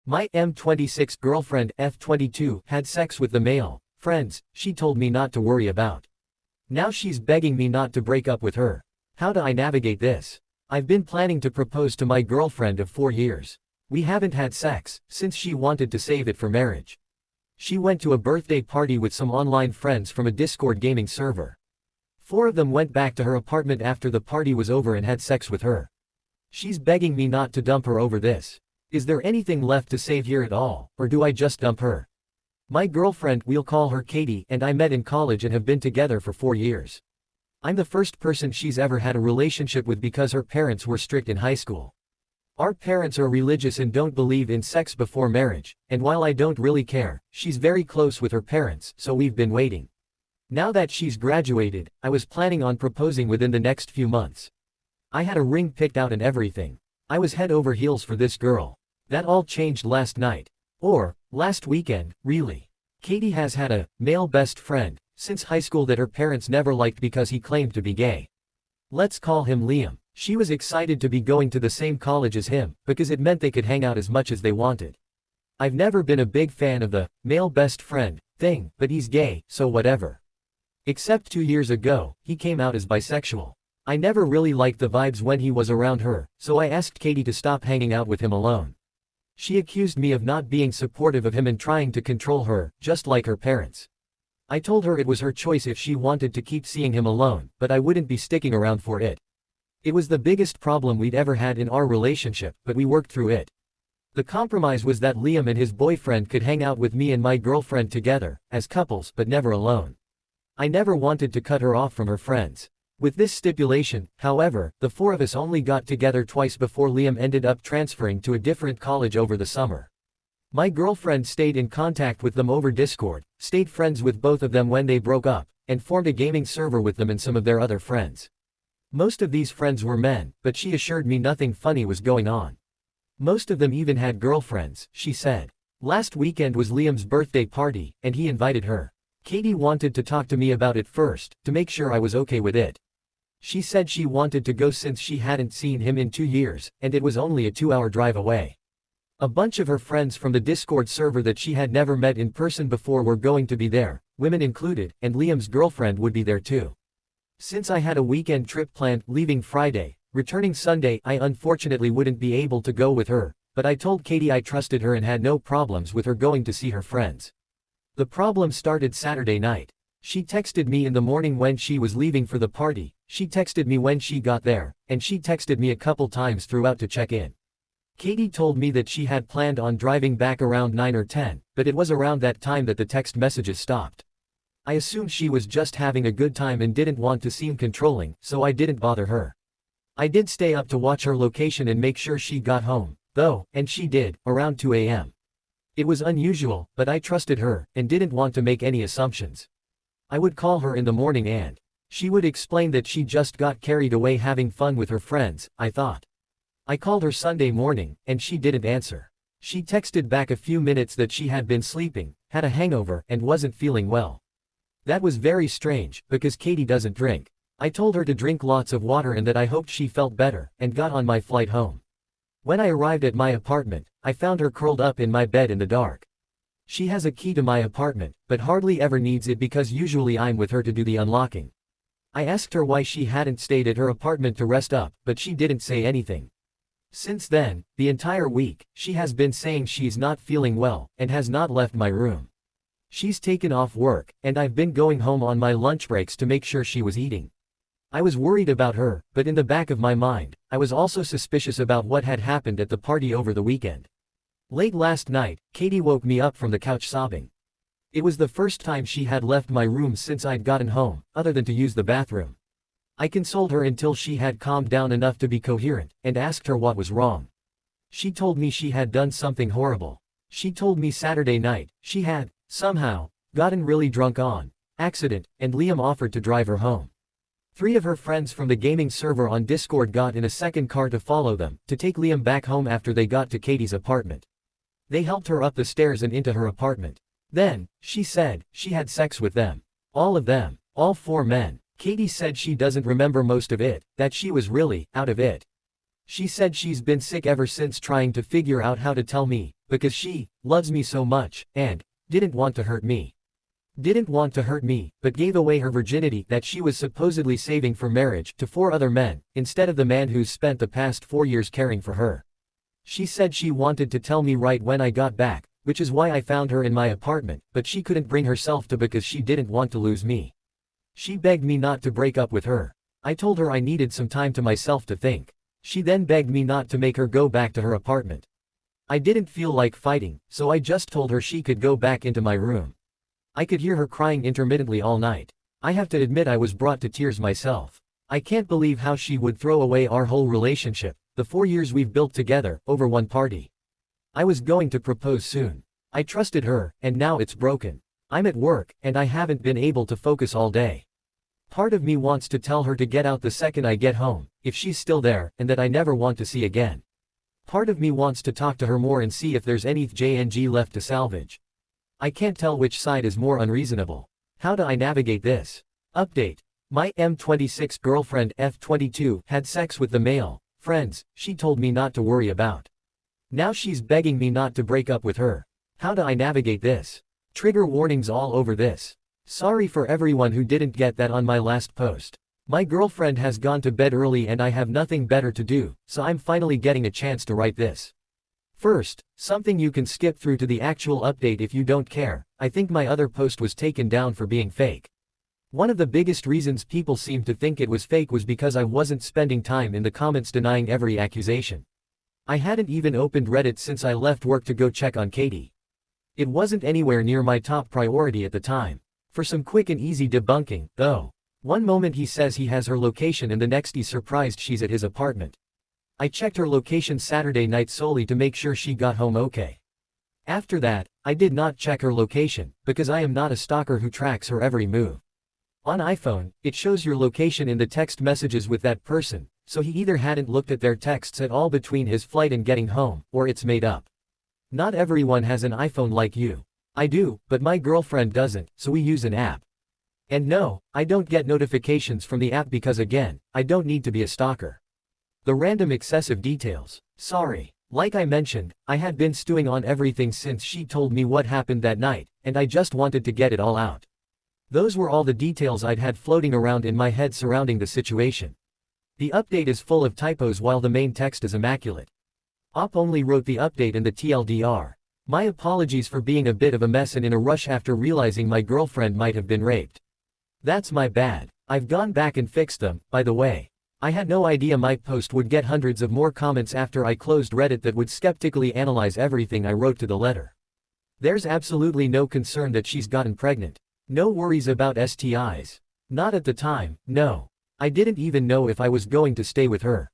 My M26 girlfriend F22 had sex with the male friends she told me not to worry about. Now she's begging me not to break up with her. How do I navigate this? I've been planning to propose to my girlfriend of 4 years. We haven't had sex since she wanted to save it for marriage. She went to a birthday party with some online friends from a Discord gaming server. 4 of them went back to her apartment after the party was over and had sex with her. She's begging me not to dump her over this. Is there anything left to save here at all, or do I just dump her? My girlfriend, we'll call her Katie, and I met in college and have been together for 4 years. I'm the first person she's ever had a relationship with because her parents were strict in high school. Our parents are religious and don't believe in sex before marriage, and while I don't really care, she's very close with her parents, so we've been waiting. Now that she's graduated, I was planning on proposing within the next few months. I had a ring picked out and everything. I was head over heels for this girl. That all changed last night. Or, last weekend, really. Katie has had a male best friend since high school that her parents never liked because he claimed to be gay. Let's call him Liam. She was excited to be going to the same college as him, because it meant they could hang out as much as they wanted. I've never been a big fan of the male best friend thing, but he's gay, so whatever. Except 2 years ago, he came out as bisexual. I never really liked the vibes when he was around her, so I asked Katie to stop hanging out with him alone. She accused me of not being supportive of him and trying to control her, just like her parents. I told her it was her choice if she wanted to keep seeing him alone, but I wouldn't be sticking around for it. It was the biggest problem we'd ever had in our relationship, but we worked through it. The compromise was that Liam and his boyfriend could hang out with me and my girlfriend together, as couples, but never alone. I never wanted to cut her off from her friends. With this stipulation, however, the 4 of us only got together twice before Liam ended up transferring to a different college over the summer. My girlfriend stayed in contact with them over Discord, stayed friends with both of them when they broke up, and formed a gaming server with them and some of their other friends. Most of these friends were men, but she assured me nothing funny was going on. Most of them even had girlfriends, she said. Last weekend was Liam's birthday party, and he invited her. Katie wanted to talk to me about it first, to make sure I was okay with it. She said she wanted to go since she hadn't seen him in 2 years, and it was only a 2-hour drive away. A bunch of her friends from the Discord server that she had never met in person before were going to be there, women included, and Liam's girlfriend would be there too. Since I had a weekend trip planned, leaving Friday, returning Sunday, I unfortunately wouldn't be able to go with her, but I told Katie I trusted her and had no problems with her going to see her friends. The problem started Saturday night. She texted me in the morning when she was leaving for the party, she texted me when she got there, and she texted me a couple times throughout to check in. Katie told me that she had planned on driving back around 9 or 10, but it was around that time that the text messages stopped. I assumed she was just having a good time and didn't want to seem controlling, so I didn't bother her. I did stay up to watch her location and make sure she got home, though, and she did, around 2 a.m. It was unusual, but I trusted her, and didn't want to make any assumptions. I would call her in the morning and she would explain that she just got carried away having fun with her friends, I thought. I called her Sunday morning, and she didn't answer. She texted back a few minutes that she had been sleeping, had a hangover, and wasn't feeling well. That was very strange, because Katie doesn't drink. I told her to drink lots of water and that I hoped she felt better, and got on my flight home. When I arrived at my apartment, I found her curled up in my bed in the dark. She has a key to my apartment, but hardly ever needs it because usually I'm with her to do the unlocking. I asked her why she hadn't stayed at her apartment to rest up, but she didn't say anything. Since then, the entire week, she has been saying she's not feeling well, and has not left my room. She's taken off work, and I've been going home on my lunch breaks to make sure she was eating. I was worried about her, but in the back of my mind, I was also suspicious about what had happened at the party over the weekend. Late last night, Katie woke me up from the couch sobbing. It was the first time she had left my room since I'd gotten home, other than to use the bathroom. I consoled her until she had calmed down enough to be coherent, and asked her what was wrong. She told me she had done something horrible. She told me Saturday night, she had, somehow, gotten really drunk on accident, and Liam offered to drive her home. 3 of her friends from the gaming server on Discord got in a second car to follow them, to take Liam back home after they got to Katie's apartment. They helped her up the stairs and into her apartment. Then, she said, she had sex with them. All of them. All 4 men. Katie said she doesn't remember most of it, that she was really out of it. She said she's been sick ever since trying to figure out how to tell me, because she loves me so much, and didn't want to hurt me. Didn't want to hurt me, but gave away her virginity that she was supposedly saving for marriage to 4 other men, instead of the man who's spent the past 4 years caring for her. She said she wanted to tell me right when I got back, which is why I found her in my apartment, but she couldn't bring herself to because she didn't want to lose me. She begged me not to break up with her. I told her I needed some time to myself to think. She then begged me not to make her go back to her apartment. I didn't feel like fighting, so I just told her she could go back into my room. I could hear her crying intermittently all night. I have to admit I was brought to tears myself. I can't believe how she would throw away our whole relationship, the 4 years we've built together, over one party. I was going to propose soon. I trusted her, and now it's broken. I'm at work, and I haven't been able to focus all day. Part of me wants to tell her to get out the second I get home, if she's still there, and that I never want to see again. Part of me wants to talk to her more and see if there's anything left to salvage. I can't tell which side is more unreasonable. How do I navigate this? Update. My M26 girlfriend F22 had sex with the male friends she told me not to worry about. Now she's begging me not to break up with her. How do I navigate this? Trigger warnings all over this. Sorry for everyone who didn't get that on my last post. My girlfriend has gone to bed early and I have nothing better to do, so I'm finally getting a chance to write this. First, something you can skip through to the actual update if you don't care. I think my other post was taken down for being fake. One of the biggest reasons people seemed to think it was fake was because I wasn't spending time in the comments denying every accusation. I hadn't even opened Reddit since I left work to go check on Katie. It wasn't anywhere near my top priority at the time. For some quick and easy debunking, though. One moment he says he has her location and the next he's surprised she's at his apartment. I checked her location Saturday night solely to make sure she got home okay. After that, I did not check her location, because I am not a stalker who tracks her every move. On iPhone, it shows your location in the text messages with that person, so he either hadn't looked at their texts at all between his flight and getting home, or it's made up. Not everyone has an iPhone like you. I do, but my girlfriend doesn't, so we use an app. And no, I don't get notifications from the app because again, I don't need to be a stalker. The random excessive details. Sorry. Like I mentioned, I had been stewing on everything since she told me what happened that night, and I just wanted to get it all out. Those were all the details I'd had floating around in my head surrounding the situation. The update is full of typos while the main text is immaculate. Op only wrote the update and the TLDR. My apologies for being a bit of a mess and in a rush after realizing my girlfriend might have been raped. That's my bad. I've gone back and fixed them, by the way. I had no idea my post would get hundreds of more comments after I closed Reddit that would skeptically analyze everything I wrote to the letter. There's absolutely no concern that she's gotten pregnant. No worries about STIs. Not at the time, no. I didn't even know if I was going to stay with her.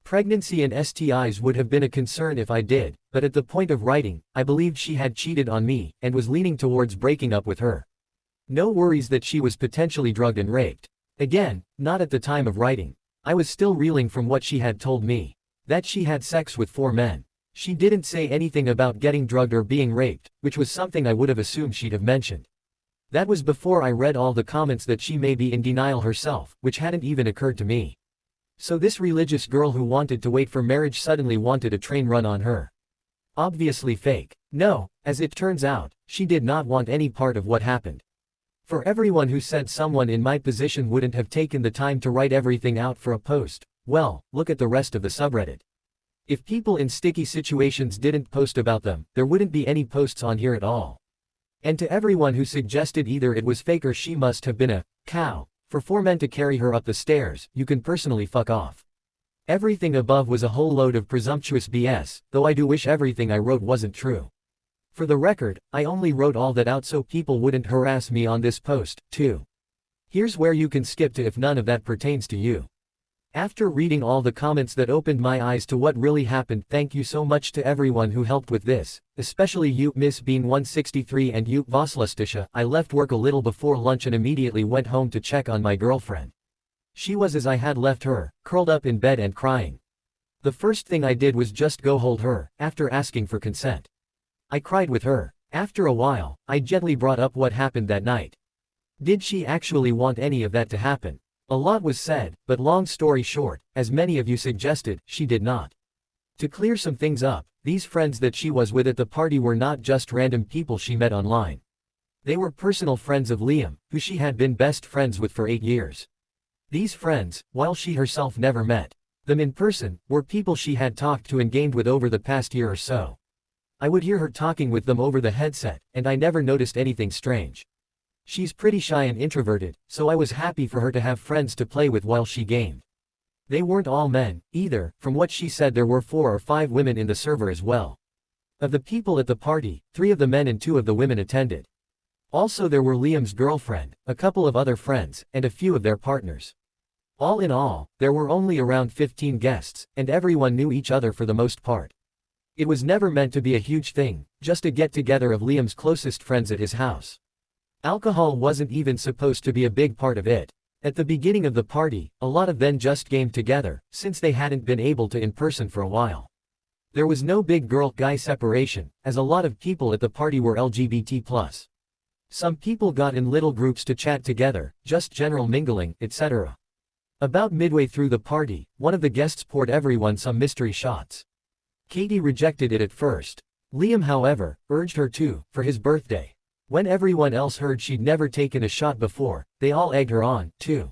Pregnancy and STIs would have been a concern if I did, but at the point of writing, I believed she had cheated on me, and was leaning towards breaking up with her. No worries that she was potentially drugged and raped. Again, not at the time of writing. I was still reeling from what she had told me. That she had sex with 4 men. She didn't say anything about getting drugged or being raped, which was something I would have assumed she'd have mentioned. That was before I read all the comments that she may be in denial herself, which hadn't even occurred to me. So this religious girl who wanted to wait for marriage suddenly wanted a train run on her. Obviously fake. No, as it turns out, she did not want any part of what happened. For everyone who said someone in my position wouldn't have taken the time to write everything out for a post, well, look at the rest of the subreddit. If people in sticky situations didn't post about them, there wouldn't be any posts on here at all. And to everyone who suggested either it was fake or she must have been a cow for 4 men to carry her up the stairs, you can personally fuck off. Everything above was a whole load of presumptuous BS, though I do wish everything I wrote wasn't true. For the record, I only wrote all that out so people wouldn't harass me on this post, too. Here's where you can skip to if none of that pertains to you. After reading all the comments that opened my eyes to what really happened, thank you so much to everyone who helped with this, especially you, Miss Bean 163 and you, Voslastisha. I left work a little before lunch and immediately went home to check on my girlfriend. She was as I had left her, curled up in bed and crying. The first thing I did was just go hold her, after asking for consent. I cried with her. After a while, I gently brought up what happened that night. Did she actually want any of that to happen? A lot was said, but long story short, as many of you suggested, she did not. To clear some things up, These friends that she was with at the party were not just random people she met online. They were personal friends of Liam, who she had been best friends with for 8 years. These friends, while she herself never met them in person, were people she had talked to and gamed with over the past year or so. I would hear her talking with them over the headset, and I never noticed anything strange. She's pretty shy and introverted, so I was happy for her to have friends to play with while she gamed. They weren't all men, either. From what she said, there were 4 or 5 women in the server as well. Of the people at the party, 3 of the men and 2 of the women attended. Also there were Liam's girlfriend, a couple of other friends, and a few of their partners. All in all, there were only around 15 guests, and everyone knew each other for the most part. It was never meant to be a huge thing, just a get-together of Liam's closest friends at his house. Alcohol wasn't even supposed to be a big part of it. At the beginning of the party, a lot of them just gamed together, since they hadn't been able to in person for a while. There was no big girl-guy separation, as a lot of people at the party were LGBT+. Some people got in little groups to chat together, just general mingling, etc. About midway through the party, one of the guests poured everyone some mystery shots. Katie rejected it at first. Liam, however, urged her to, for his birthday. When everyone else heard she'd never taken a shot before, they all egged her on, too.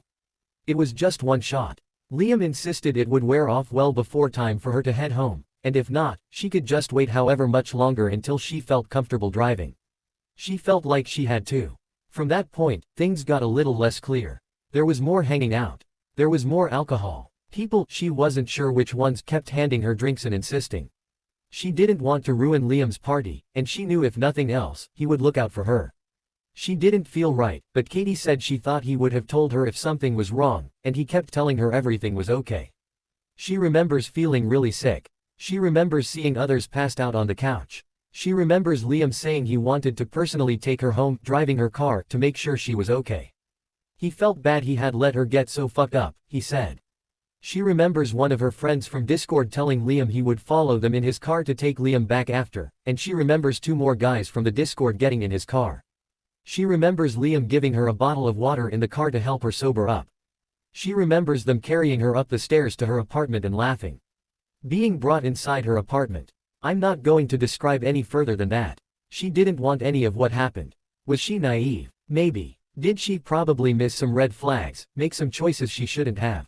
It was just one shot. Liam insisted it would wear off well before time for her to head home, and if not, she could just wait however much longer until she felt comfortable driving. She felt like she had to. From that point, things got a little less clear. There was more hanging out. There was more alcohol. People, she wasn't sure which ones, kept handing her drinks and insisting. She didn't want to ruin Liam's party, and she knew if nothing else, he would look out for her. She didn't feel right, but Katie said she thought he would have told her if something was wrong, and he kept telling her everything was okay. She remembers feeling really sick. She remembers seeing others passed out on the couch. She remembers Liam saying he wanted to personally take her home, driving her car, to make sure she was okay. He felt bad he had let her get so fucked up, he said. She remembers one of her friends from Discord telling Liam he would follow them in his car to take Liam back after, and she remembers 2 more guys from the Discord getting in his car. She remembers Liam giving her a bottle of water in the car to help her sober up. She remembers them carrying her up the stairs to her apartment and laughing. Being brought inside her apartment. I'm not going to describe any further than that. She didn't want any of what happened. Was she naive? Maybe. Did she probably miss some red flags, make some choices she shouldn't have?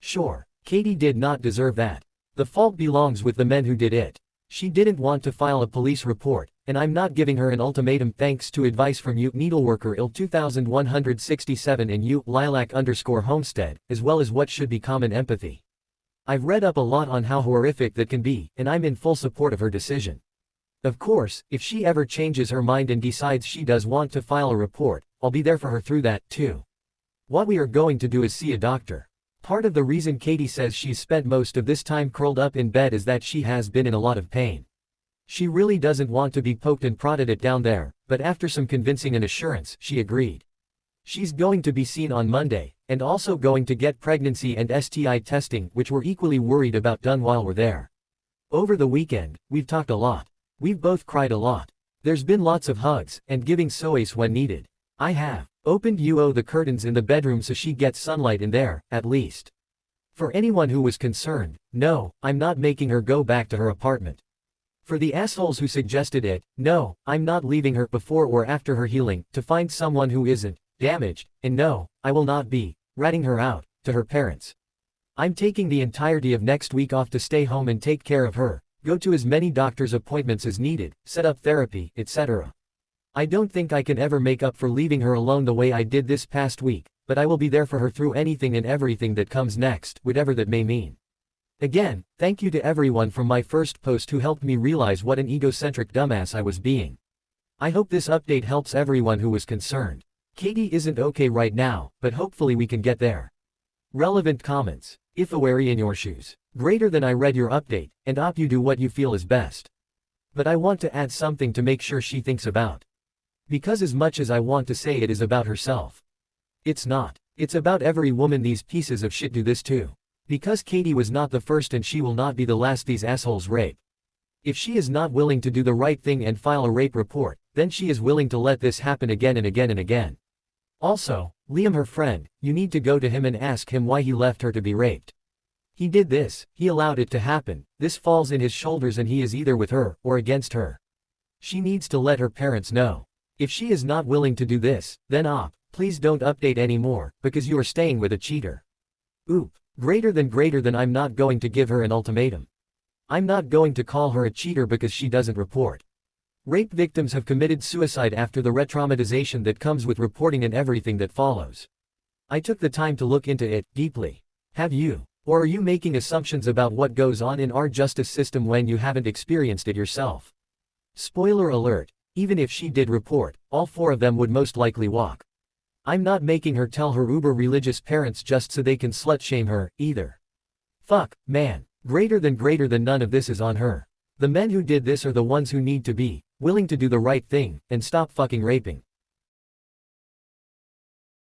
Sure, Katie did not deserve that. The fault belongs with the men who did it. She didn't want to file a police report, and I'm not giving her an ultimatum thanks to advice from you Needleworker IL 2167 and you Lilac_Homestead, as well as what should be common empathy. I've read up a lot on how horrific that can be, and I'm in full support of her decision. Of course, if she ever changes her mind and decides she does want to file a report, I'll be there for her through that, too. What we are going to do is see a doctor. Part of the reason Katie says she's spent most of this time curled up in bed is that she has been in a lot of pain. She really doesn't want to be poked and prodded at down there, but after some convincing and assurance, she agreed. She's going to be seen on Monday, and also going to get pregnancy and STI testing, which we're equally worried about, done while we're there. Over the weekend, we've talked a lot. We've both cried a lot. There's been lots of hugs, and giving SOS when needed. I have opened the curtains in the bedroom so she gets sunlight in there, at least. For anyone who was concerned, no, I'm not making her go back to her apartment. For the assholes who suggested it, no, I'm not leaving her before or after her healing, to find someone who isn't damaged, and no, I will not be ratting her out to her parents. I'm taking the entirety of next week off to stay home and take care of her, go to as many doctor's appointments as needed, set up therapy, etc. I don't think I can ever make up for leaving her alone the way I did this past week, but I will be there for her through anything and everything that comes next, whatever that may mean. Again, thank you to everyone from my first post who helped me realize what an egocentric dumbass I was being. I hope this update helps everyone who was concerned. Katie isn't okay right now, but hopefully we can get there. Relevant comments. If wary in your shoes. Greater than I read your update, and op you do what you feel is best. But I want to add something to make sure she thinks about. Because as much as I want to say it is about herself, it's not. It's about every woman these pieces of shit do this to. Because Katie was not the first and she will not be the last these assholes rape. If she is not willing to do the right thing and file a rape report, then she is willing to let this happen again and again and again. Also, Liam, her friend, you need to go to him and ask him why he left her to be raped. He did this, he allowed it to happen, this falls in his shoulders and he is either with her, or against her. She needs to let her parents know. If she is not willing to do this, then please don't update anymore, because you are staying with a cheater. Oop. Greater than I'm not going to give her an ultimatum. I'm not going to call her a cheater because she doesn't report. Rape victims have committed suicide after the re-traumatization that comes with reporting and everything that follows. I took the time to look into it, deeply. Have you? Or are you making assumptions about what goes on in our justice system when you haven't experienced it yourself? Spoiler alert, even if she did report, all 4 of them would most likely walk. I'm not making her tell her uber-religious parents just so they can slut-shame her, either. Fuck, man. Greater than none of this is on her. The men who did this are the ones who need to be willing to do the right thing, and stop fucking raping.